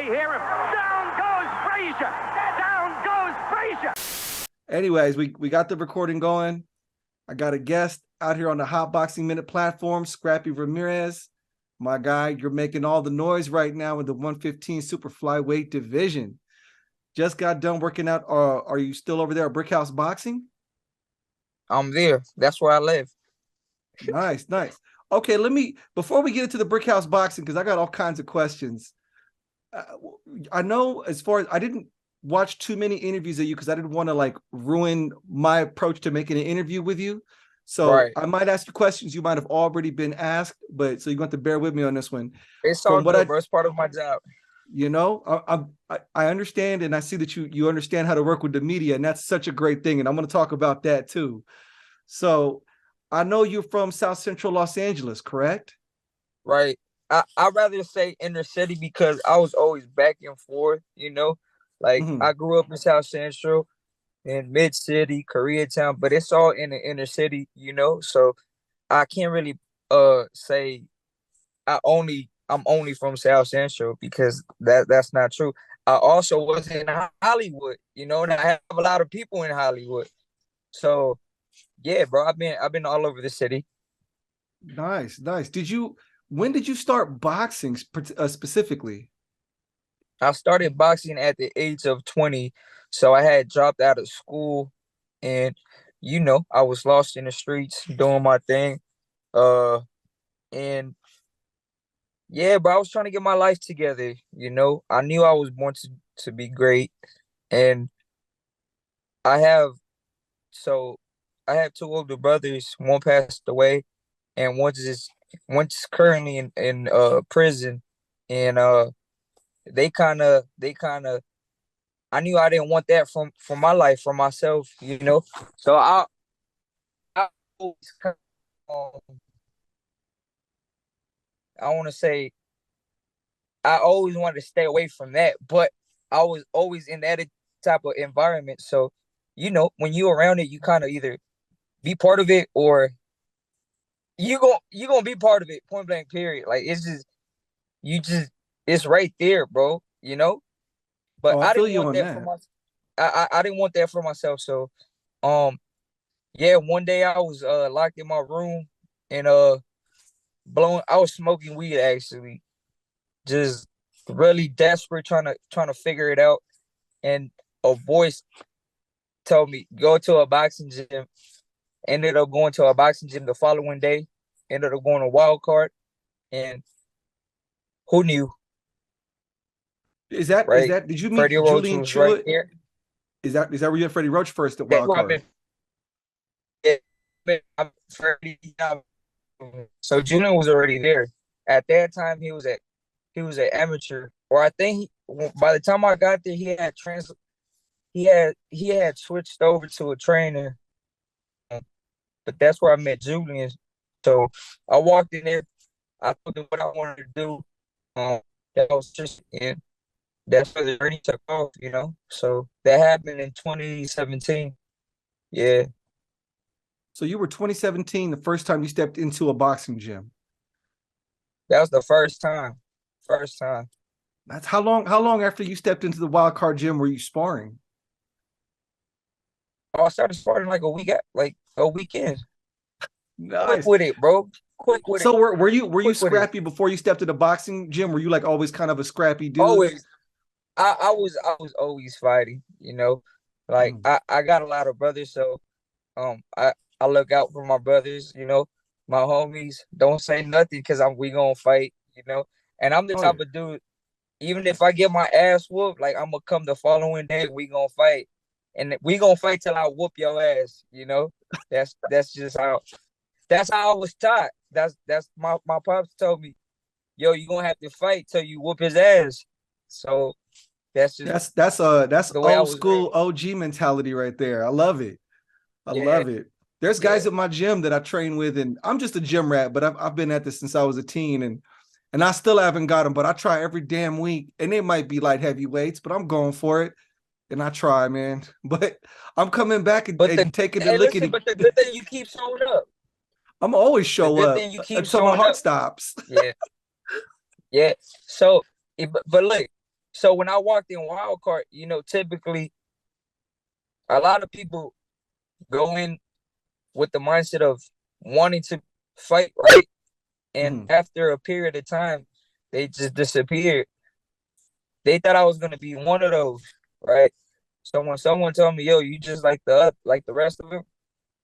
hear him. Down goes Frazier. Down goes Frazier. Anyways, we got the recording going. I got a guest out here on the Hot Boxing Minute platform, Scrappy Ramirez. My guy, you're making all the noise right now in the 115 super flyweight division. Just got done working out. Are you still over there at Brick House Boxing? I'm there. That's where I live. Nice. Okay, before we get into the Brick House Boxing, because I got all kinds of questions. I know as far as I didn't watch too many interviews of you because I didn't want to ruin my approach to making an interview with you. So Right. I might ask you questions you might have already been asked, but so you're going to have to bear with me on this one. It's all good, bro. It's part of my job. You know, I understand, and I see that you understand how to work with the media, and that's such a great thing. And I'm going to talk about that too. So I know you're from South Central Los Angeles, correct? Right. I'd rather say inner city because I was always back and forth, I grew up in South Central, in Mid City, Koreatown, but it's all in the inner city, so I can't really say I'm only from South Central because that's not true. I also was in Hollywood, and I have a lot of people in Hollywood. So yeah, bro, I've been all over the city. Nice. When did you start boxing specifically? I started boxing at the age of 20. So I had dropped out of school and, I was lost in the streets doing my thing. And yeah, but I was trying to get my life together. I knew I was born to be great. And I have, I have two older brothers. One passed away and one's currently in prison. And, they kind of I knew I didn't want that from my life, for myself, so I always I want to say I always wanted to stay away from that, but I was always in that type of environment. So when you around it, you kind of either be part of it or you gonna be part of it, point blank period. Like it's right there, bro. But Oh, I I feel didn't you want on that for that. my I didn't want that for myself. So yeah, one day I was locked in my room and I was smoking weed, actually, just really desperate, trying to figure it out. And a voice told me go to a boxing gym. Ended up going to a boxing gym the following day. Ended up going to Wild Card, and who knew? Is that Right, did you Freddie meet Roach Julian was right Chewett? there. Is that where you had Freddie Roach first at That's Wild where I've Card? been. I'm Freddie. So Julian was already there. At that time, he was an amateur, or I think by the time I got there, he had switched over to a trainer. But that's where I met Julian. So I walked in there. I told him what I wanted to do. That was just and that's where the journey took off. So that happened in 2017. Yeah, So you were 2017, the first time you stepped into a boxing gym. that was the first time. First time. That's how long after you stepped into the Wild Card gym were you sparring? Oh, I started sparring like a weekend. Quick Nice. with it, bro. Quick with it. So were you Quick with it. scrappy before you stepped to the boxing gym? Were you always kind of a scrappy dude? Always. I was always fighting. I got a lot of brothers, so I look out for my brothers. My homies. Don't say nothing because we gonna fight. And I'm the Oh yeah. type of dude. Even if I get my ass whooped, like I'm gonna come the following day, we gonna fight, and we gonna fight till I whoop your ass. That's just how. That's how I was taught. That's my pops told me, yo, you gonna have to fight till you whoop his ass. So that's just That's the way I old was school raised. OG mentality right there. I love it. I Yeah, love it. There's yeah. guys at my gym that I train with, and I'm just a gym rat, but I've been at this since I was a teen, and I still haven't got them, but I try every damn week, and they might be light heavyweights, but I'm going for it, and I try, man. But I'm coming back But and taking the hey, listen, lickety. but the good thing you keep showing up. I'm always The show good up thing you keep until my showing heart up. stops. Yeah, yeah. So, but look, So when I walked in wild card, typically a lot of people go in with the mindset of wanting to fight, right? And Mhm. after a period of time, they just disappeared. They thought I was gonna be one of those, right? So when someone told me, "Yo, you just like the rest of them,"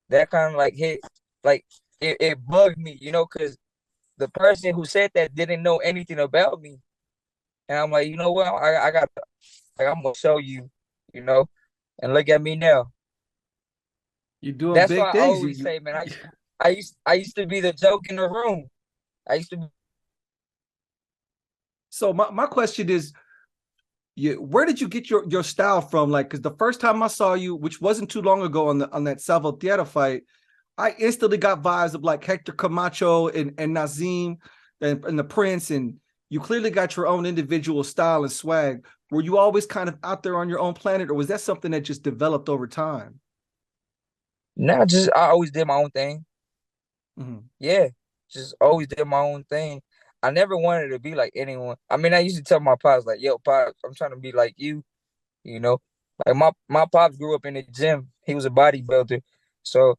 that kind of like hit, like it bugged me, because the person who said that didn't know anything about me, and I'm like, you know what, I got, like, I'm gonna show you, you know, and look at me now. You're doing That's why big I things. always say, man, I used to be the joke in the room. I used to be. So my question is, where did you get your style from? Like, because the first time I saw you, which wasn't too long ago on that Salvo Theater fight, I instantly got vibes of like Hector Camacho and Nazim and the Prince, and you clearly got your own individual style and swag. Were you always kind of out there on your own planet, or was that something that just developed over time? Nah, just I always did my own thing. Mhm. Yeah, just always did my own thing. I never wanted to be like anyone. I mean, I used to tell my pops like, "Yo, pops, I'm trying to be like you." You know, like my pops grew up in the gym. He was a bodybuilder, so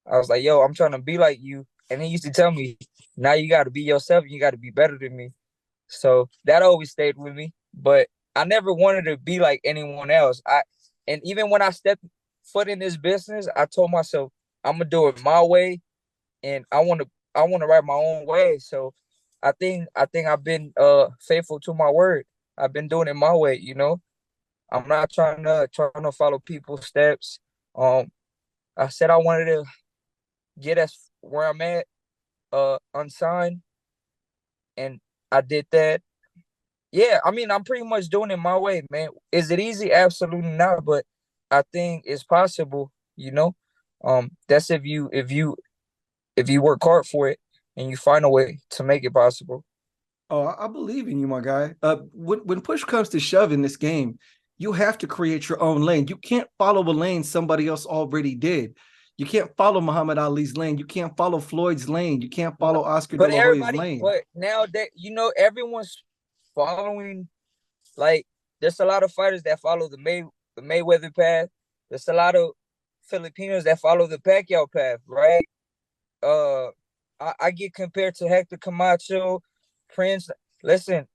I was like, "Yo, I'm trying to be like you." And he used to tell me, "Now you got to be yourself. You got to be better than me." So that always stayed with me. But I never wanted to be like anyone else. And even when I stepped foot in this business, I told myself I'm gonna do it my way, and I want to write my own way. So I think I've been faithful to my word. I've been doing it my way. I'm not trying to follow people's steps. Um, I said I wanted to get us where I'm at, unsigned, and I did that. Yeah, I mean, I'm pretty much doing it my way, man. Is it easy? Absolutely not, but I think it's possible. That's if you work hard for it and you find a way to make it possible. Oh, I believe in you, my guy. When push comes to shove in this game, you have to create your own lane. You can't follow a lane somebody else already did. You can't follow Muhammad Ali's lane. You can't follow Floyd's lane. You can't follow Oscar De But La Hoya's everybody, lane. but now that everyone's following, like, there's a lot of fighters that follow the Mayweather path. There's a lot of Filipinos that follow the Pacquiao path, right? Uh, I get compared to Hector Camacho, Prince. Listen,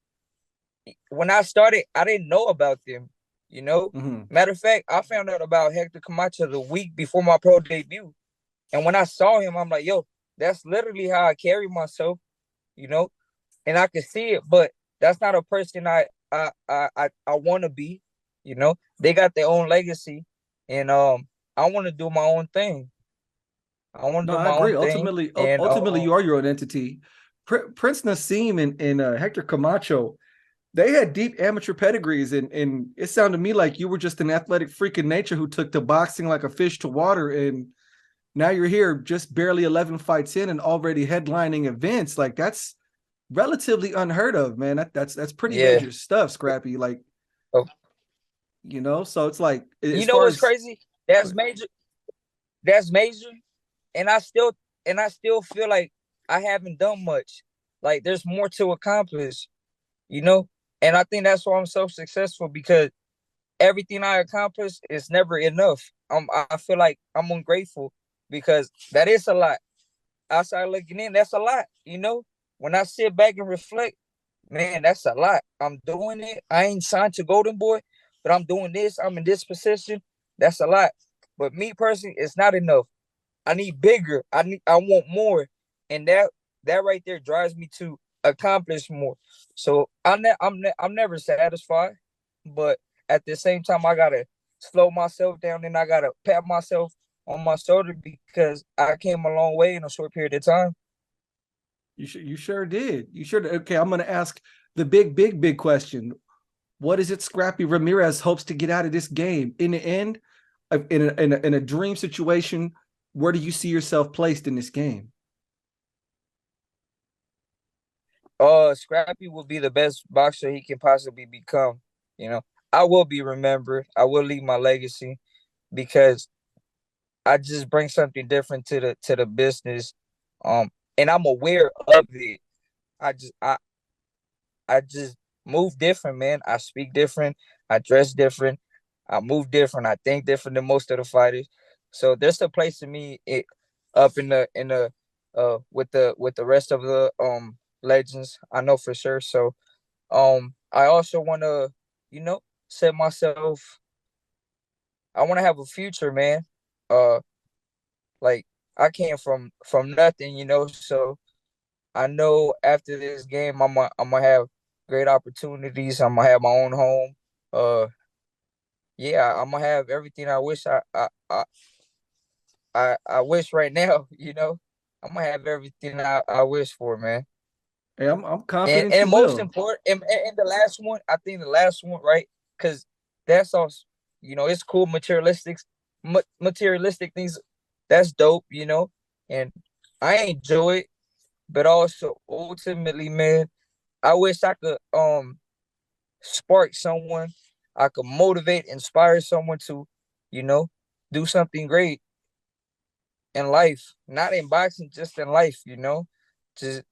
when I started, I didn't know about them. You know, Mhm. Matter of fact, I found out about Hector Camacho the week before my pro debut, and when I saw him, I'm like, yo, that's literally how I carry myself. You know, and I can see it, but that's not a person I want to be. They got their own legacy, and I want to do my own thing. I want No, to do I my agree. own thing, and Ultimately, you are your own entity. Prince Nassim and Hector Camacho, they had deep amateur pedigrees, and it sounded to me like you were just an athletic freak in nature who took to boxing like a fish to water, and now you're here just barely 11 fights in and already headlining events. Like, that's relatively unheard of, man. That's pretty yeah. major stuff, Scrappy. Like, Oh, so it's like, you as know far what's as crazy? That's major. That's major, and I still feel like I haven't done much. Like, there's more to accomplish, you know. And I think that's why I'm so successful, because everything I accomplish is never enough. I feel like I'm ungrateful, because that is a lot. Outside looking in, that's a lot. When I sit back and reflect, man, that's a lot. I'm doing it. I ain't signed to Golden Boy, but I'm doing this. I'm in this position. That's a lot. But me personally, it's not enough. I need bigger. I want more, and that right there drives me to accomplish more. So I'm never satisfied, but at the same time, I gotta slow myself down, and I gotta pat myself on my shoulder, because I came a long way in a short period of time. you sure did. You sure did. Okay, I'm gonna ask the big question. What is it Scrappy Ramirez hopes to get out of this game? In the end, in a dream situation, where do you see yourself placed in this game? Scrappy will be the best boxer he can possibly become. You know, I will be remembered. I will leave my legacy, because I just bring something different to the business. Um, and I'm aware of it. I just move different, man. I speak different. I dress different. I move different. I think different than most of the fighters. So there's a place in me up in the with the rest of the legends. I know for sure. So I also want to, set myself. I want to have a future, man. Uh, like I came from nothing, So I know after this game, I'm gonna have great opportunities. I'm gonna have my own home. Uh, yeah, I'm gonna have everything I wish I wish right now. I'm gonna have everything I wish for, man. Hey, I'm And confident you and most will. important, and the last one, I think the last one, right? Because that's also, it's cool, materialistic things. That's dope, and I enjoy it. But also, ultimately, man, I wish I could spark someone. I could motivate, inspire someone to, you know, do something great in life. Not in boxing, just in life, Just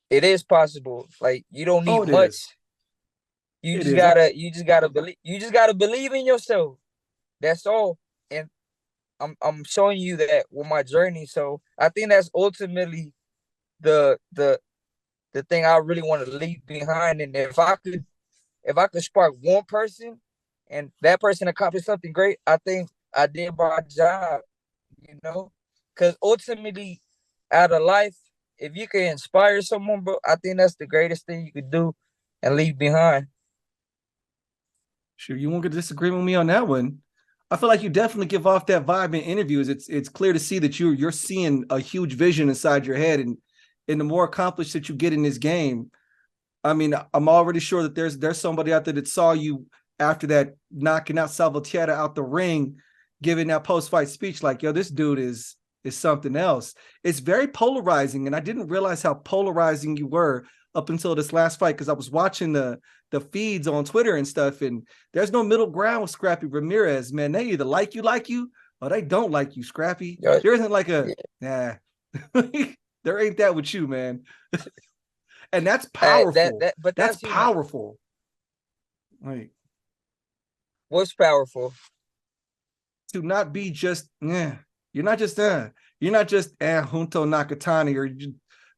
it is possible. Like you don't Oh, need it is. much. You It just is. gotta believe in yourself. That's all. And I'm showing you that with my journey. So I think that's ultimately the the the thing I really want to leave behind. And if I could spark one person and that person accomplished something great, I think I did my job, you know? Because ultimately, out of life, if you can inspire someone, bro, I think that's the greatest thing you could do and leave behind. Sure, you won't get disagreement with me on that one. I feel like you definitely give off that vibe in interviews. It's clear to see that you're seeing a huge vision inside your head, and the more accomplished that you get in this game, I mean, I'm already sure that there's somebody out there that saw you after that knocking out Salvatierra out the ring, giving that post fight speech like, "Yo, this dude is something else." It's very polarizing, and I didn't realize how polarizing you were up until this last fight because I was watching the feeds on Twitter and stuff, and there's no middle ground with Scrappy Ramirez. Man, they either like you, or they don't like you, Scrappy. Yeah, There isn't like a yeah. nah. There ain't that with you, man. And that's That powerful. that but That's that's human. powerful. Like What's powerful? to not be just you're not just you're not just Junto Nakatani or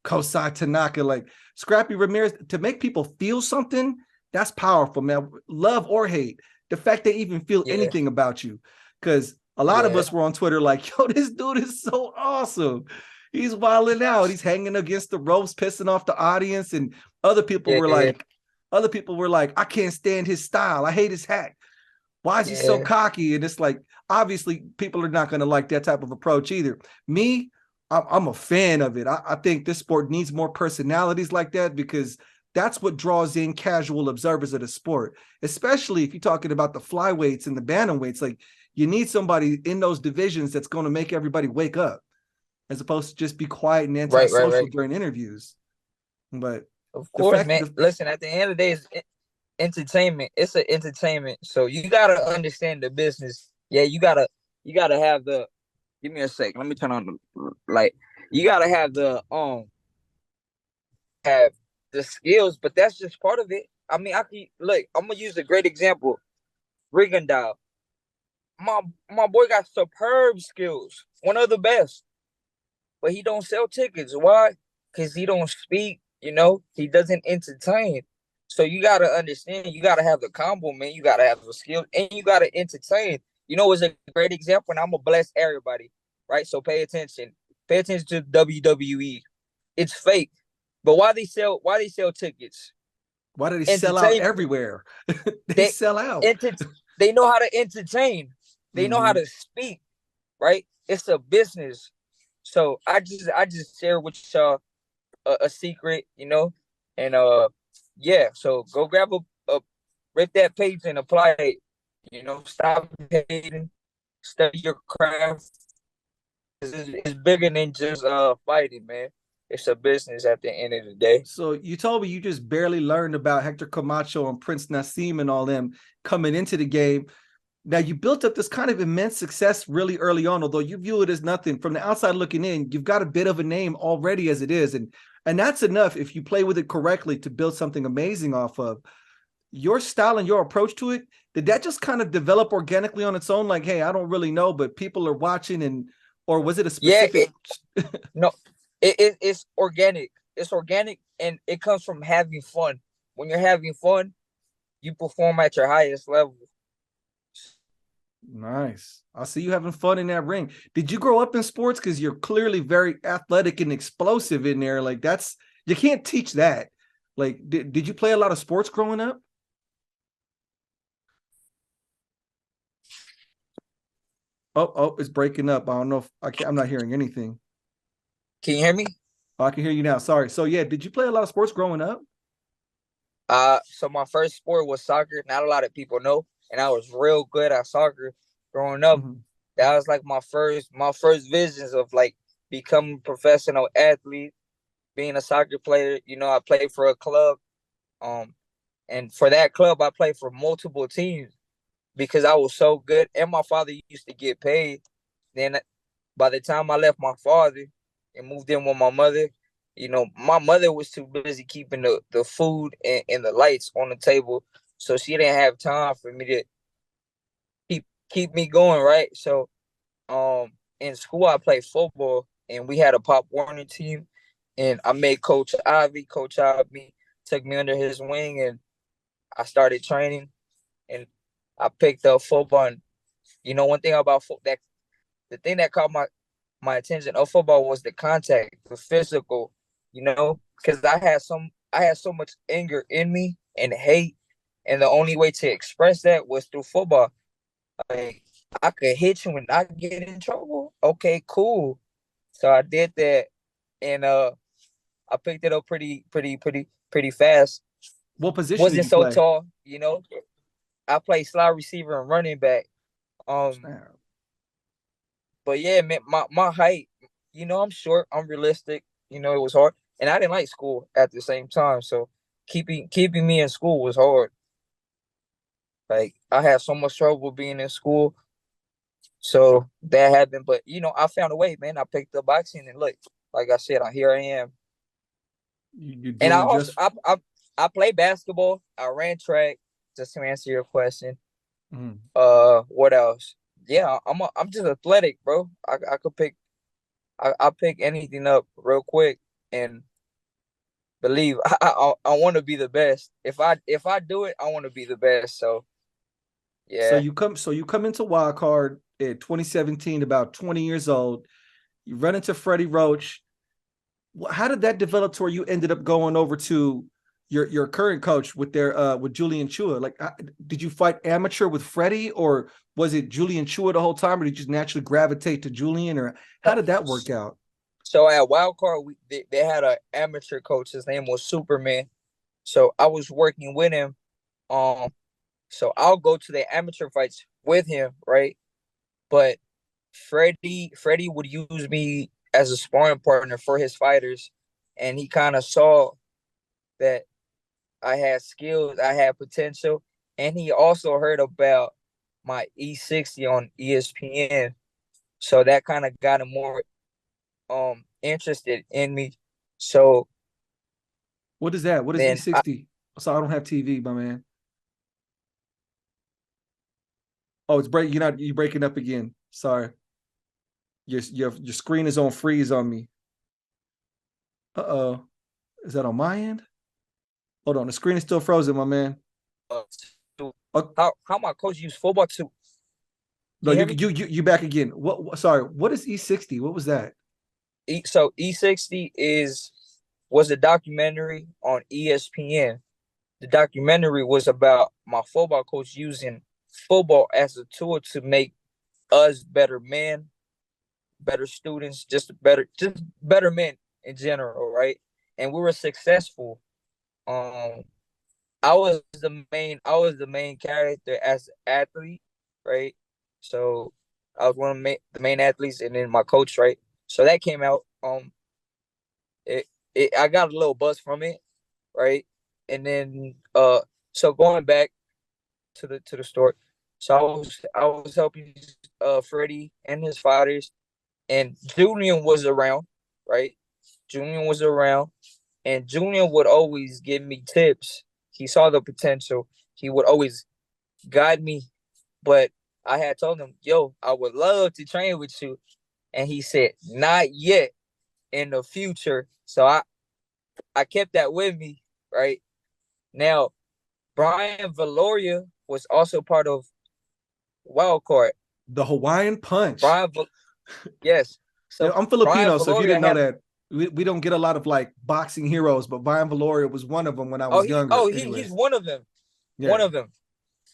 Kosai Tanaka. Like Scrappy Ramirez, to make people feel something, that's powerful, man. Love or hate, the fact they even feel Yeah, anything about you. Because a lot of yeah, us were on Twitter like, yo, this dude is so awesome. He's wilding out. He's hanging against the ropes, pissing off the audience. And other people yeah, were yeah, like, I can't stand his style. I hate his hat. Why is he so yeah, cocky? And it's like, obviously, people are not going to like that type of approach either. Me, I'm a fan of it. I think this sport needs more personalities like that because that's what draws in casual observers of the sport, especially if you're talking about the flyweights and the bantamweights. Like, you need somebody in those divisions that's going to make everybody wake up as opposed to just be quiet and right, right, antisocial right. during interviews. But Of the course, fact man. that Listen, at the end of the day, it's entertainment. It's an entertainment. So you gotta understand the business. Yeah, you gotta have the. Give me a sec. Let me turn on the light. You gotta have the skills, but that's just part of it. I mean, I can look. I'm gonna use a great example. Rigondeaux. My my boy got superb skills, one of the best, but he don't sell tickets. Why? Because he don't speak. He doesn't entertain. So you gotta understand. You gotta have the combo, man. You gotta have the skills, and you gotta entertain. It's a great example, and I'm gonna bless everybody, right? So pay attention. Pay attention to WWE. It's fake, but why they sell? Why they sell tickets? why did he sell out Entertainment. everywhere? They They sell out. enter, they know how to entertain. They know how Mm-hmm. to speak, right? It's a business. So I just share with y'all a secret, and yeah. So go grab a rip that page and apply it. Stop hating, study your craft. It's bigger than just fighting, man. It's a business at the end of the day. So you told me you just barely learned about Hector Camacho and Prince Nassim and all them coming into the game. Now you built up this kind of immense success really early on, although you view it as nothing. From the outside looking in, you've got a bit of a name already as it is, and that's enough if you play with it correctly to build something amazing off of. Your style and your approach to it, did that just kind of develop organically on its own? Like, hey, I don't really know, but people are watching, and or was it a Yeah, specific? no, it's organic. It's organic, and it comes from having fun. When you're having fun, you perform at your highest level. Nice. I see you having fun in that ring. Did you grow up in sports? Because you're clearly very athletic and explosive in there. Like that's you can't teach that. Like, did you play a lot of sports growing up? Oh, it's breaking up. I don't know if I'm not hearing anything. Can you hear me? Oh, I can hear you now. Sorry. So yeah, did you play a lot of sports growing up? So my first sport was soccer. Not a lot of people know, and I was real good at soccer growing up. Mm-hmm. That was like my first visions of like becoming a professional athlete, being a soccer player. I played for a club. Um, and for that club, I played for multiple teams because I was so good, and my father used to get paid. Then by the time I left my father and moved in with my mother, my mother was too busy keeping the food and the lights on the table. So she didn't have time for me to keep me going, right? So in school I played football and we had a Pop Warner team, and I made Coach Ivy took me under his wing, and I started training, and I picked up football. And one thing about that the thing that caught my attention of football was the contact, the physical, because I had so much anger in me and hate, and the only way to express that was through football. Like I could hit you and not get in trouble. Okay, cool. So I did that, and I picked it up pretty fast. What position did Wasn't you so play? tall. I played slot receiver and running back. Um, Snap. but yeah, man, my height, I'm short, I'm realistic. It was hard. And I didn't like school at the same time. So keeping me in school was hard. Like I had so much trouble being in school. So that happened. But I found a way, man. I picked up boxing, and look, like I said, here I am. You're And I doing also just. I played basketball. I ran track, just to answer your question. Mm. What else? Yeah, I'm just athletic, bro. I could pick I pick anything up real quick, and believe I want to be the best. If I do it, I want to be the best. So So yeah. you come into Wild Card in 2017, about 20 years old. You run into Freddie Roach. How did that develop to where you ended up going over to your current coach with Julian Chua? Like, did you fight amateur with Freddie, or was it Julian Chua the whole time, or did you just naturally gravitate to Julian, or how did that work out? So at Wildcard, they had an amateur coach. His name was Superman. So I was working with him. Um, so I'll go to the amateur fights with him, right? But Freddie would use me as a sparring partner for his fighters, and he kind of saw that I had skills, I had potential, and he also heard about my E60 on ESPN. So that kind of got him more interested in me. So What is that? What is then E60? So I don't have TV, my man. Oh, it's break. You breaking up again. Sorry. Your screen is on freeze on me. Uh-oh. Is that on my end? Hold on. The screen is still frozen, my man. uh, Oh, how my coach used football to no, can you you hear me? you back again. Sorry, what is E60? What was that? So E60 was a documentary on ESPN. The documentary was about my football coach using football as a tool to make us better men, better students, just better men in general, right? And we were successful. Um, I was the main character as an athlete, right? So I was one of the main athletes, and then my coach, right? So that came out. It, I got a little buzz from it, right? And then so going back to the story. So I was helping Freddie and his fathers, and Julian was around, right? Julian was around, and Julian would always give me tips. He saw the potential. He would always guide me, but I had told him, "Yo, I would love to train with you," and he said, "Not yet, in the future." So I kept that with me, right? Now, Brian Valoria was also part of Wild Card. The Hawaiian Punch. Brian, yes. Yeah, So I'm Brian Filipino, so if you Valoria didn't know had that, we don't get a lot of like boxing heroes, but Brian Valoria was one of them when I oh was he younger. oh he's Anyways, one of them. One yeah. of them.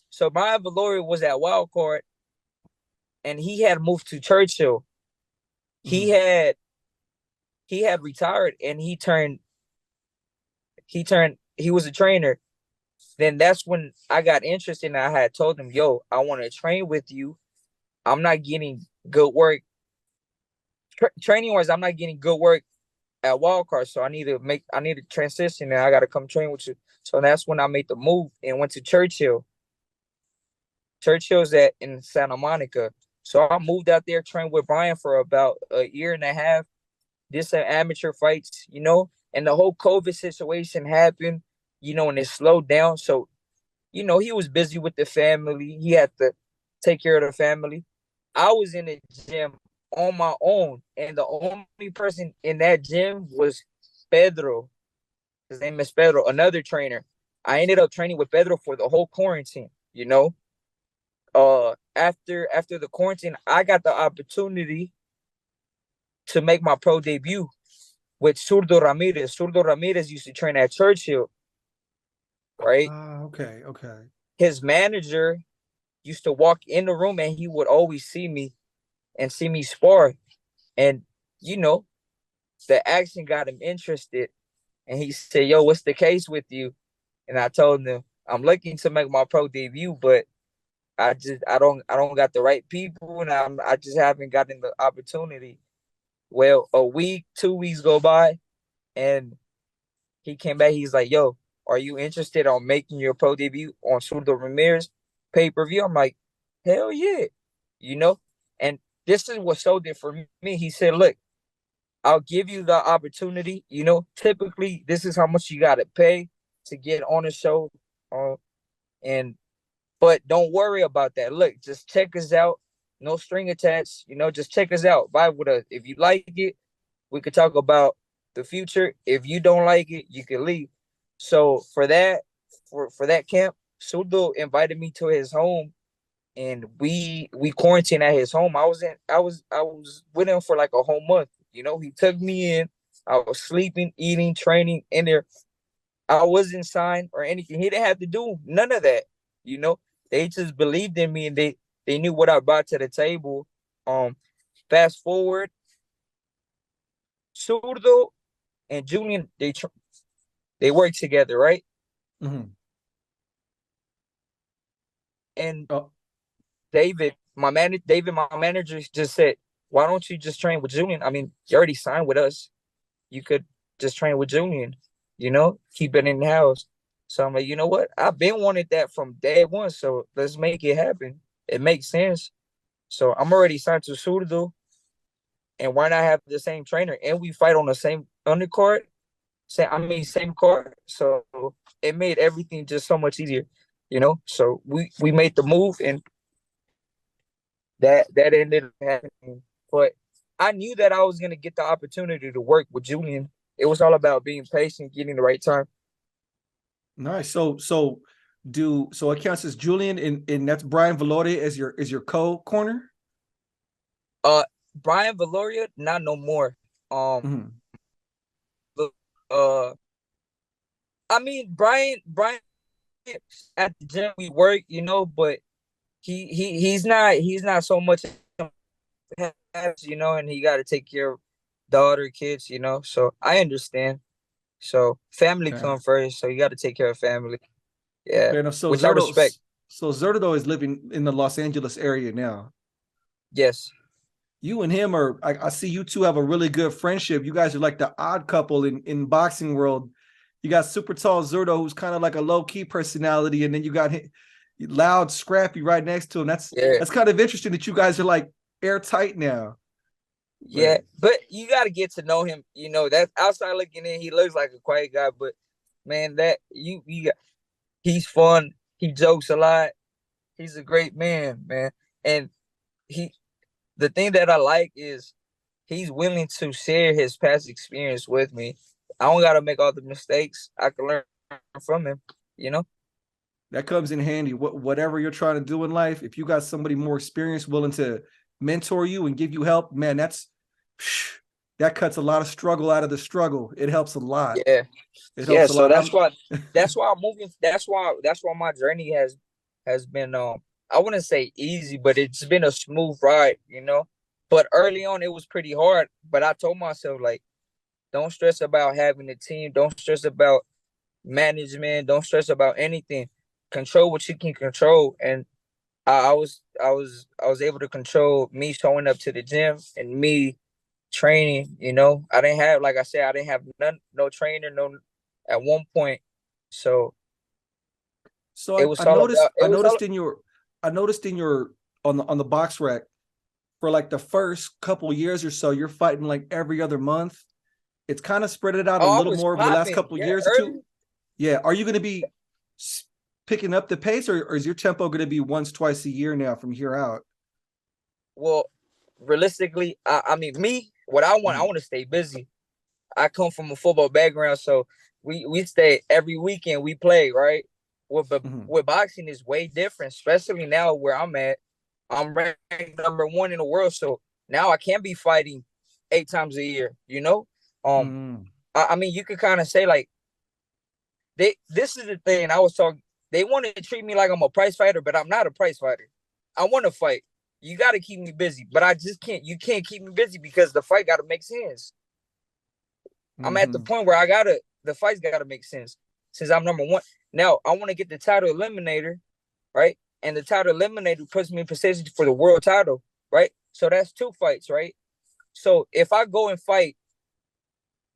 So Brian Valoria was at Wild Card, and he had moved to Churchill. He Mhm. had he had retired, and he was a trainer. Then that's when I got interested, and I had told him, "Yo, I want to train with you. I'm not getting good work training wise. I'm not getting good work at Wildcard, so I need to transition, and I got to come train with you." So that's when I made the move and went to Churchill. Churchill's at in Santa Monica. So I moved out there, trained with Brian for about a year and a half. Did some amateur fights, and the whole COVID situation happened, and it slowed down. So, he was busy with the family. He had to take care of the family. I was in the gym on my own, and the only person in that gym was Pedro. His name is Pedro, another trainer. I ended up training with Pedro for the whole quarantine. After the quarantine, I got the opportunity to make my pro debut with Zurdo Ramirez. Zurdo Ramirez used to train at Churchill, right? Ah, okay, okay. His manager used to walk in the room, and he would always see me and see me spar. And, you know, the action got him interested. And he said, "Yo, what's the case with you?" And I told him, "I'm looking to make my pro debut, but I don't got the right people, and I just haven't gotten the opportunity." Well, a week, 2 weeks go by, and he came back. He's like, "Yo, are you interested on making your pro debut on Surdo Ramirez pay-per-view?" I'm like, "Hell yeah." You know? And this is what sold it for me. He said, "Look, I'll give you the opportunity. Typically this is how much you gotta pay to get on the show. Uh, and but don't worry about that. Look, just check us out. No string attached. Just check us out. Vibe with us. If you like it, we could talk about the future. If you don't like it, you can leave." So for that camp, Sudo invited me to his home, and we quarantined at his home. I was with him for like a whole month. He took me in. I was sleeping, eating, training in there. I wasn't signed or anything. He didn't have to do none of that. You know, they just believed in me, and they knew what I brought to the table. Fast forward, Surdo and Julian, they work together, right? Mm-hmm. And Oh, David, my manager, just said, "Why don't you just train with Julian? I mean, you already signed with us. You could just train with Julian, keep it in the house." So I'm like, you know what? I've been wanted that from day one. So let's make it happen. It makes sense. So I'm already signed to Surdo, and why not have the same trainer? And we fight on the same undercard, same card. So it made everything just so much easier. So we made the move, and that ended up happening. But I knew that I was gonna get the opportunity to work with Julian. It was all about being patient, getting the right time. nice. So it counts as Julian, and that's Brian Velotti as your co-corner? Uh, Brian Valoria, not no more. Um, Mm-hmm. uh, I mean Brian at the gym we work, but he's not so much, and he got to take care of daughter, kids. So I understand. So family Okay. come first, so you got to take care of family. Yeah, Fair enough. So which I respect. Zerto is living in the Los Angeles area now. Yes. You and him I see you two have a really good friendship. You guys are like the odd couple in boxing world. You got super tall Zerto, who's kind of like a low key personality, and then loud Scrappy right next to him. Yeah. That's kind of interesting that you guys are like airtight now. Yeah, But but you got to get to know him. You know, that's outside looking in. He looks like a quiet guy, but man, that you got, he's fun. He jokes a lot. He's a great man, man. And he, the thing that I like is he's willing to share his past experience with me. I don't got to make all the mistakes. I can learn from him. You know. that comes in handy. Whatever you're trying to do in life, if you got somebody more experienced willing to mentor you and give you help, man, that cuts a lot of struggle out of the struggle. It helps a lot. Yeah. It Yeah. helps a So lot. that's why I'm moving. That's why my journey has been I wouldn't say easy, but it's been a smooth ride, you know. But early on it was pretty hard. But I told myself like, don't stress about having a team. Don't stress about management. Don't stress about anything. Control what you can control. And I was able to control me showing up to the gym and me training. You know, I didn't have, like I said, I didn't have no trainer, no at one point. So So it I was all noticed about it was all I noticed in your on the box rack for like the first couple years or so, you're fighting like every other month. It's kind of spread it out a oh, I little was more over the last popping. couple Yeah, years or two. early. Yeah. Are you going to be picking up the pace, or is your tempo going to be once, twice a year now from here out? Well, realistically, I mean me, what I Mhm. want to stay busy. I come from a football background, so we stay every weekend we play, right? Mhm. With boxing is way different, especially now where I'm at. I'm ranked #1 in the world, so now I can't be fighting 8 times a year. You know, um, Mhm. I mean you could kind of say like they. This is the thing I was talking. They want to treat me like I'm a prize fighter, but I'm not a prize fighter. I want to fight. You got to keep me busy, but I just can't. You can't keep me busy because the fight got to make sense. I'm at the Mhm. point where the fight's gotta make sense since I'm #1. Now I want to get the title eliminator, right? And the title eliminator puts me in position for the world title, right? So that's 2 fights, right? So if I go and fight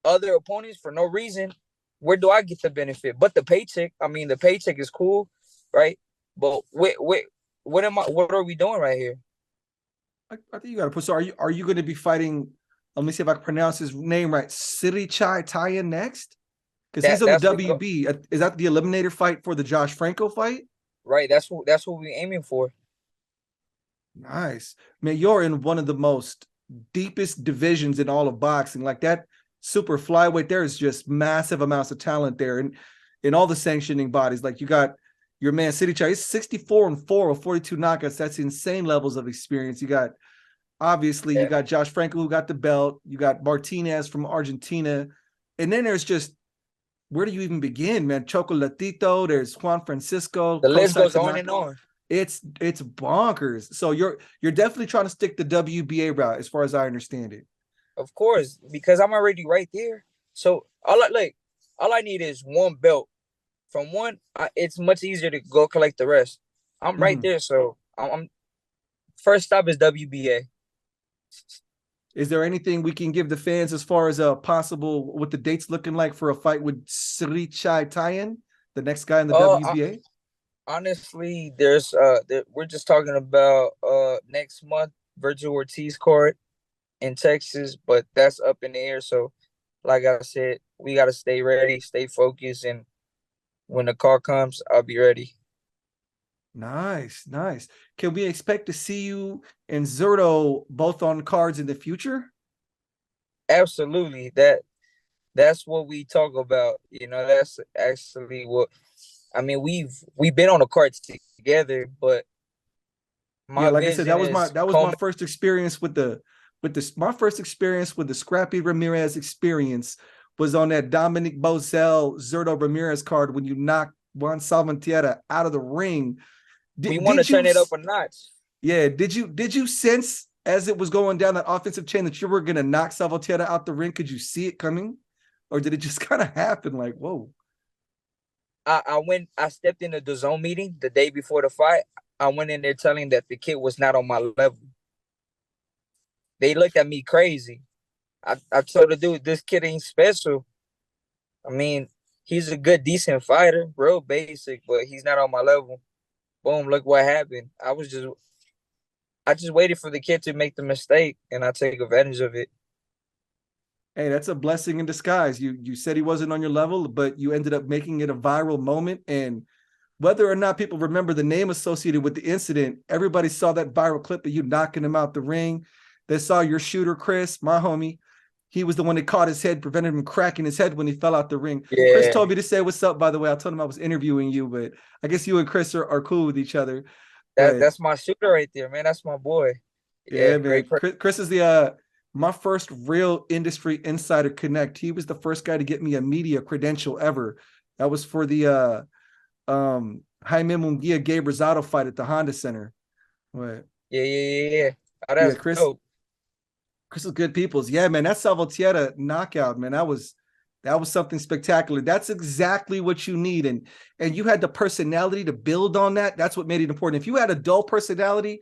other opponents for no reason, where do I get the benefit? But the paycheck, I mean, the paycheck is cool, right? But what are we doing right here? I think you got to put. So are you going to be fighting? Let me see if I can pronounce his name right. City Chai Taya next, because he's on the That's the go WB. Is that the eliminator fight for the Josh Franco fight? right. That's what we're aiming for. Nice, man. You're in one of the most deepest divisions in all of boxing. Like that super flyweight, there is just massive amounts of talent there, and in all the sanctioning bodies. Like you got your man City Chai. He's 64-4 with 42 knockouts. That's insane levels of experience. You got obviously you Yeah. got Josh Franco who got the belt. You got Martinez from Argentina, and then there's just where do you even begin, man? Chocolatito. There's Juan Francisco, The list Kosai goes on Tanaka. and on. It's bonkers. So you're definitely trying to stick the WBA route, as far as I understand it. Of course, because I'm already right there. So all I need is one belt. From one, it's much easier to go collect the rest. I'm right Mhm. there. So I'm first stop is WBA. Is there anything we can give the fans as far as a possible what the dates looking like for a fight with Sri Chai Tayan, the next guy in the Uh, WBA? honestly, we're just talking about next month Virgil Ortiz card in Texas, but that's up in the air. So, like I said, we gotta stay ready, stay focused, and when the call comes, I'll be ready. Nice, nice. Can we expect to see you and Zerto both on cards in the future? Absolutely, that's what we talk about. You know, that's actually what I mean. We've been on the cards together, but Yeah, my like I said, vision is that was my coming. first experience with this. My first experience with the Scrappy Ramirez experience was on that Dominic Bozell Zerto Ramirez card when you knocked Juan Salvatierra out of the ring. We Did, want to did you turn it up a notch. yeah, did you sense as it was going down that offensive chain that you were gonna knock Salvatierra out the ring? Could you see it coming? Or did it just kind of happen like, whoa? I stepped into the zone meeting the day before the fight. I went in there telling that the kid was not on my level. They looked at me crazy. I told the dude, this kid ain't special. I mean, he's a good, decent fighter, real basic, but he's not on my level. boom, look what happened. I just waited for the kid to make the mistake, and I take advantage of it. Hey, that's a blessing in disguise. You said he wasn't on your level, but you ended up making it a viral moment. And whether or not people remember the name associated with the incident, everybody saw that viral clip of you knocking him out the ring. They saw your shooter, Chris, my homie. He was the one that caught his head, prevented him cracking his head when he fell out the ring. Chris Yeah, told me to say what's up, by the way. I told him I was interviewing you, but I guess you and Chris are cool with each other. But that's my shooter right there, man. That's my boy. Yeah, yeah, great man. person. Chris is the my first real industry insider connect. He was the first guy to get me a media credential ever. That was for the Jaime Munguia Gabe Rosado fight at the Honda Center. What? Yeah. Oh, Yeah, that's dope. Chris is good people's. Yeah, man, that Salvatierra knockout, man, that was something spectacular. That's exactly what you need. And you had the personality to build on that. That's what made it important. If you had a dull personality,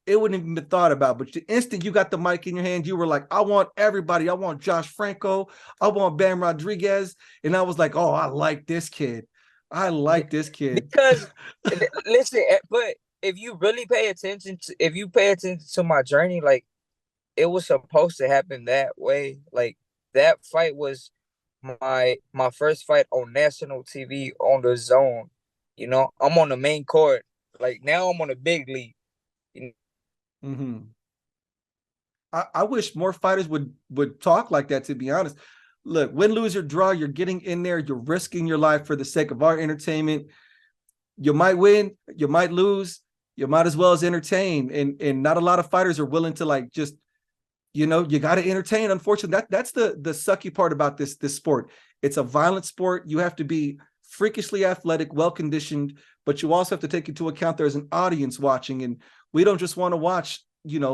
it wouldn't even been thought about. But the instant you got the mic in your hand, you were like, I want everybody. I want Josh Franco. I want Bam Rodriguez. And I was like, oh, I like this kid. I like this kid. Because listen, but if you really pay attention to, if you pay attention to my journey, like it was supposed to happen that way. Like that fight was my first fight on national TV on the zone. You know, I'm on the main court. Like now I'm on the big league. You Mm-hmm. I wish more fighters would talk like that, to be honest. Look, win, lose, or draw, you're getting in there, you're risking your life for the sake of our entertainment. You might win, you might lose, you might as well as entertain. And not a lot of fighters are willing to like just, you got to entertain. Unfortunately, that's the sucky part about this sport. It's a violent sport. You have to be freakishly athletic, well conditioned, but you also have to take into account there's an audience watching, and we don't just want to watch,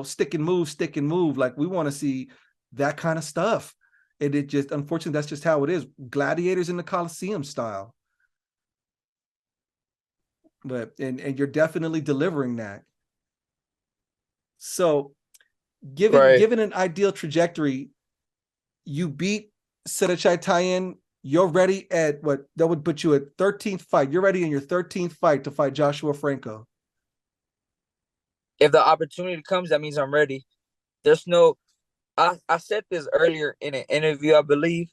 stick and move. Like we want to see that kind of stuff. And it just, unfortunately, that's just how it is. Gladiators in the Coliseum style. But and you're definitely delivering that. So right. given an ideal trajectory, you beat Sedachai Tayen. You're ready at what that would put you at 13th fight. You're ready in your 13th fight to fight Joshua Franco. If the opportunity comes, that means I'm ready. There's no. I said this earlier in an interview, I believe,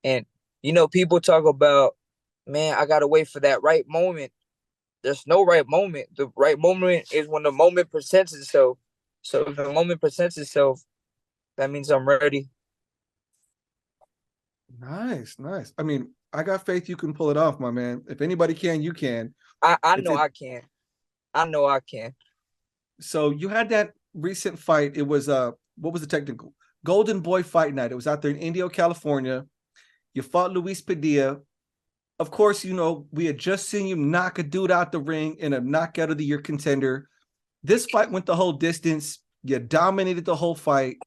and people talk about, man, I gotta wait for that right moment. There's no right moment. The right moment is when the moment presents itself. So if the moment presents itself, that means I'm ready. Nice. I mean, I got faith you can pull it off, my man. If anybody can, you can. I It's know it. I can. I know I can. So you had that recent fight. It was what was the technical Golden Boy Fight Night? It was out there in Indio, California. You fought Luis Padilla. Of course, we had just seen you knock a dude out the ring in a knockout of the year contender. This fight went the whole distance. You dominated the whole fight.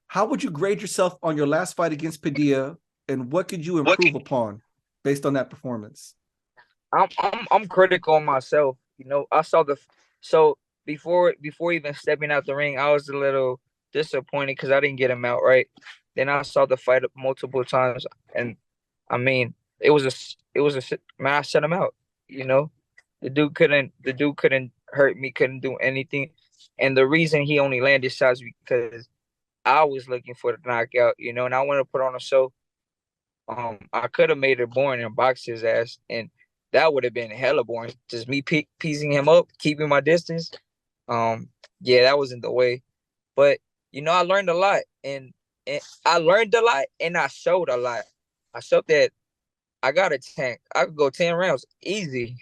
How would you grade yourself on your last fight against Padilla, and what could you improve upon based on that performance? I'm critical on myself. I saw so before even stepping out the ring, I was a little disappointed because I didn't get him out right. Then I saw the fight multiple times, and I mean, it was a man. I shut him out. The dude couldn't hurt me, couldn't do anything, and the reason he only landed shots because I was looking for the knockout. And I wanted to put on a show. I could have made it boring and boxed his ass, and that would have been hella boring. Just me piecing him up, keeping my distance. Yeah, that wasn't the way. But I learned a lot, and I learned a lot, and I showed a lot. I showed that I got a tank. I could go 10 rounds, easy,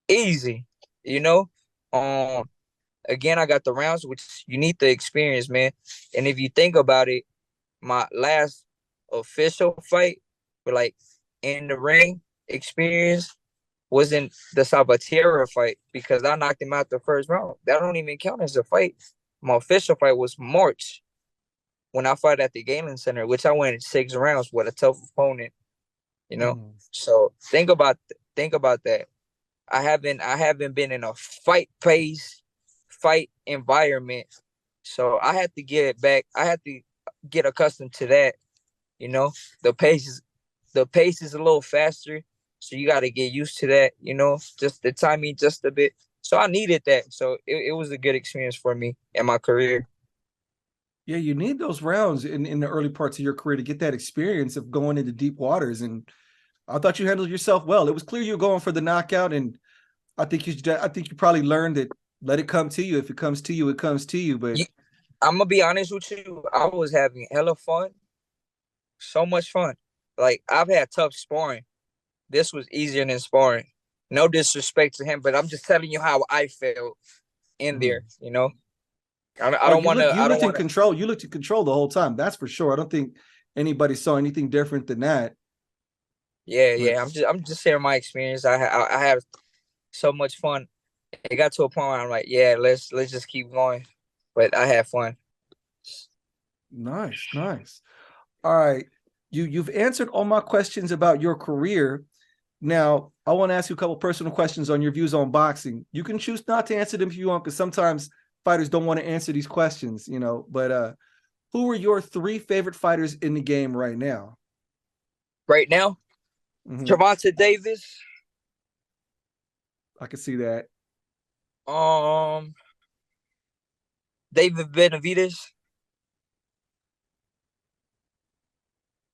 easy. You know, um, again, I got the rounds, which you need the experience, man. And if you think about it, my last official fight, but like in the ring experience, wasn't the Salvatierra fight because I knocked him out the first round. That don't even count as a fight. My official fight was March when I fought at the Galen Center, which I went in 6 rounds with a tough opponent. So think about that. I haven't been in a fight pace, fight environment. So I had to get back. I had to get accustomed to that. You know, the pace is the pace is a little faster, so you got to get used to that. Just the timing, just a bit. So I needed that. So it was a good experience for me in my career. Yeah, you need those rounds in the early parts of your career to get that experience of going into deep waters. And I thought you handled yourself well. It was clear you were going for the knockout, and I think you probably learned that let it come to you. If it comes to you, it comes to you. But I'm gonna be honest with you. I was having hella fun, so much fun. Like I've had tough sparring. This was easier than sparring. No disrespect to him, but I'm just telling you how I felt in there. You know, I oh, don't want to. you I don't looked in want to. control. You looked in control the whole time. That's for sure. I don't think anybody saw anything different than that. Yeah, But yeah. I'm just sharing my experience. I had so much fun. It got to a point where I'm like, yeah, let's just keep going. But I had fun. nice, nice. All right. You've answered all my questions about your career. Now, I want to ask you a couple personal questions on your views on boxing. You can choose not to answer them if you want, because sometimes fighters don't want to answer these questions, you know. But who are your three favorite fighters in the game right now? Right now, Mm-hmm. Gervonta Davis, I can see that. um, David Benavidez,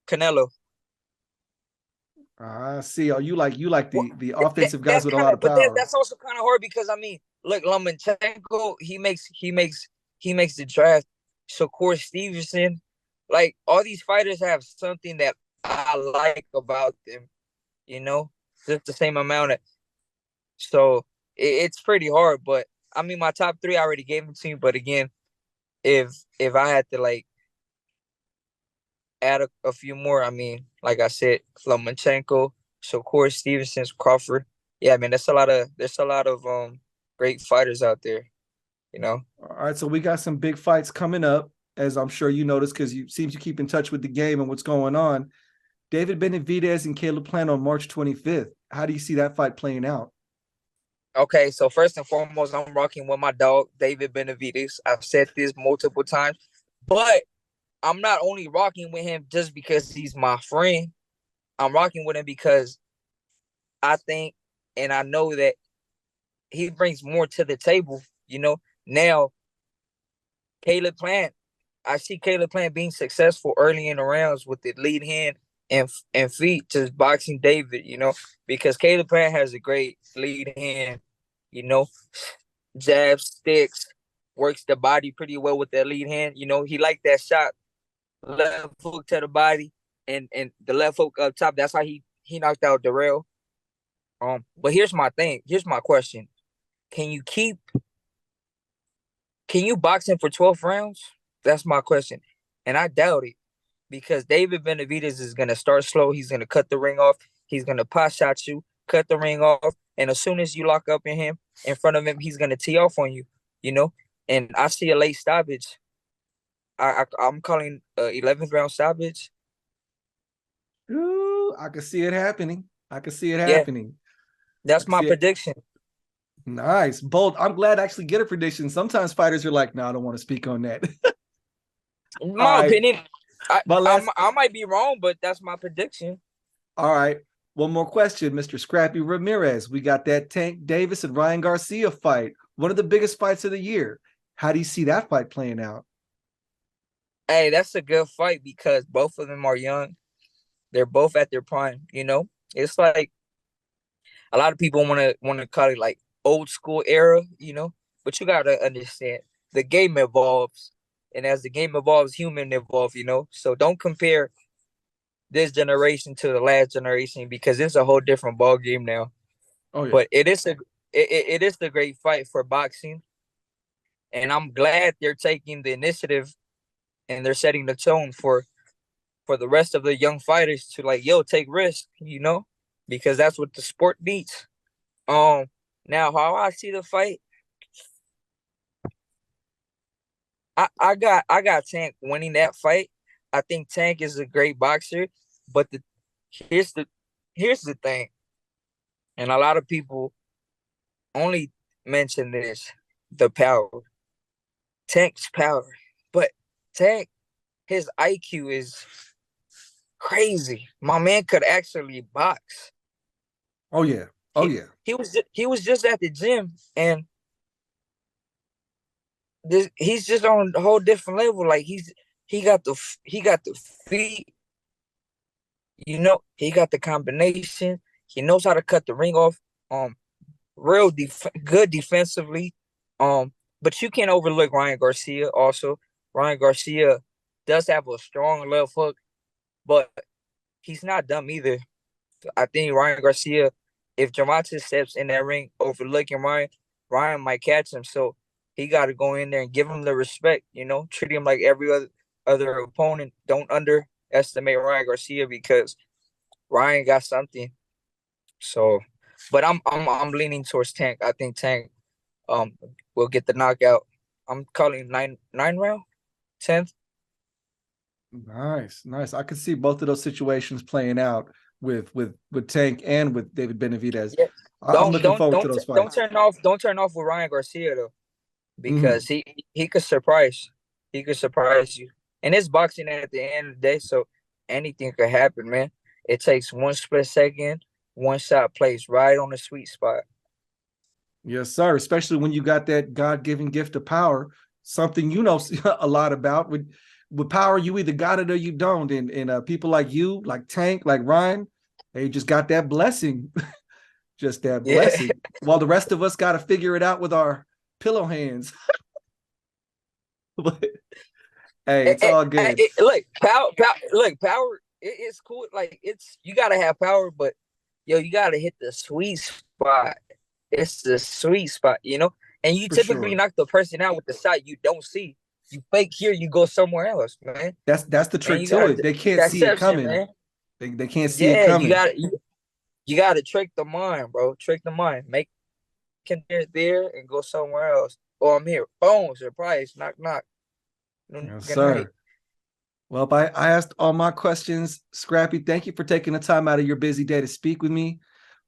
Canelo. I see. Oh, you like Well, the offensive guys that's with a kind lot of, of but power. that's also kind of hard because I mean, look, Lomachenko, he makes the draft. Shakur Stevenson, like all these fighters have something that I like about them. You know, just the same amount of. So it's pretty hard, but I mean, my top three I already gave them to you. But again, if I had to like add a few more, I mean, like I said, Lomachenko, Shakur Stevenson's Crawford. Yeah, I mean, there's a lot of great fighters out there, you know. All right, so we got some big fights coming up, as I'm sure you noticed, because you seems you keep in touch with the game and what's going on. David Benavidez and Caleb Plant on March 25th. How do you see that fight playing out? Okay, so first and foremost, I'm rocking with my dog, David Benavidez. I've said this multiple times, but I'm not only rocking with him just because he's my friend. I'm rocking with him because I think and I know that he brings more to the table. You know, now Caleb Plant, I see Caleb Plant being successful early in the rounds with the lead hand and feet, just boxing David. You know, because Caleb Plant has a great lead hand. You know, jab sticks, works the body pretty well with that lead hand. You know, he liked that shot, left hook to the body, and the left hook up top. That's how he knocked out Darrell. But here's my thing. Here's my question. Can you keep can you box him for 12 rounds? That's my question. And I doubt it because David Benavidez is gonna start slow. He's gonna cut the ring off. He's gonna pot shot you, cut the ring off, and as soon as you lock up in front of him, he's gonna tee off on you. You know, and I see a late stoppage. I'm calling 11th round stoppage. Ooh, I can see it happening. I can see it Yeah, happening. I that's can my see it. prediction. Nice. Bold. I'm glad I actually get a prediction. Sometimes fighters are like, no, I don't want to speak on that. In All my right. opinion, My last. I might be wrong, but that's my prediction. All right. One more question, Mr. Scrappy Ramirez. We got that Tank Davis and Ryan Garcia fight, one of the biggest fights of the year. How do you see that fight playing out? Hey, that's a good fight because both of them are young. They're both at their prime. You know, it's like a lot of people want to call it like old school era. You know, but you gotta understand the game evolves, and as the game evolves, human evolve. You know, so don't compare this generation to the last generation because it's a whole different ball game now. Oh yeah. But it is the great fight for boxing, and I'm glad they're taking the initiative and they're setting the tone for the rest of the young fighters to like, yo, take risks, you know, because that's what the sport needs. Um, Now how I see the fight, I got Tank winning that fight. I think Tank is a great boxer, but here's the here's the thing, and a lot of people only mention this: the power, Tank's power, but Tank, his IQ is crazy. My man could actually box. Oh yeah. Oh yeah. He was just at the gym, and he's just on a whole different level. Like he got the feet, he got the combination. He knows how to cut the ring off. Real good defensively. But you can't overlook Ryan Garcia also. Ryan Garcia does have a strong left hook, but he's not dumb either. I think Ryan Garcia, if Gervonta steps in that ring overlooking Ryan might catch him. So he got to go in there and give him the respect, treat him like every other opponent. Don't underestimate Ryan Garcia because Ryan got something. So, but I'm leaning towards Tank. I think Tank will get the knockout. I'm calling nine round, 10th. Nice. I can see both of those situations playing out with Tank and with David Benavidez. Yeah. I'm looking forward to those fights. Don't turn off with Ryan Garcia though, because he could surprise. He could surprise you. And it's boxing at the end of the day, so anything could happen, man. It takes one split second, one shot plays right on the sweet spot. Yes, sir. Especially when you got that God-given gift of power, something you know a lot about. With power, you either got it or you don't. And people like you, like Tank, like Ryan, they just got that blessing. Just that blessing. While the rest of us got to figure it out with our pillow hands. But hey, it's all good. Power. It's cool. Like you gotta have power, but you gotta hit the sweet spot. It's the sweet spot, And you typically knock the person out with the shot you don't see. You fake here, you go somewhere else, man. That's the trick to it. They can't see it coming. Man. They can't see it coming. You gotta trick the mind, bro. Trick the mind. Make him there and go somewhere else. Oh, I'm here. Boom, surprise, knock. Yes, sir. Night. Well, I asked all my questions. Scrappy, thank you for taking the time out of your busy day to speak with me.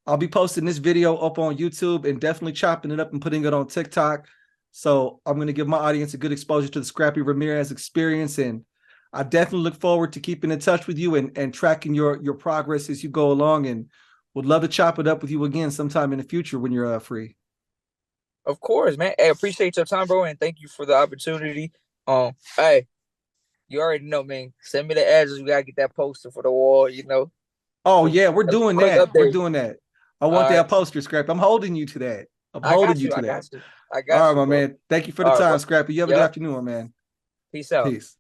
I'll be posting this video up on YouTube and definitely chopping it up and putting it on TikTok. So I'm going to give my audience a good exposure to the Scrappy Ramirez experience. And I definitely look forward to keeping in touch with you and tracking your progress as you go along, and would love to chop it up with you again sometime in the future when you're free. Of course, man. Hey, appreciate your time, bro. And thank you for the opportunity. Hey, you already know, man. Send me the address. We got to get that poster for the wall, Oh, yeah, we're doing that. We're doing that. I want that poster, Scrappy. I'm holding you to that. I got you. All right, my man. Thank you for the time, Scrappy. You have a good afternoon, my man. Peace out. Peace.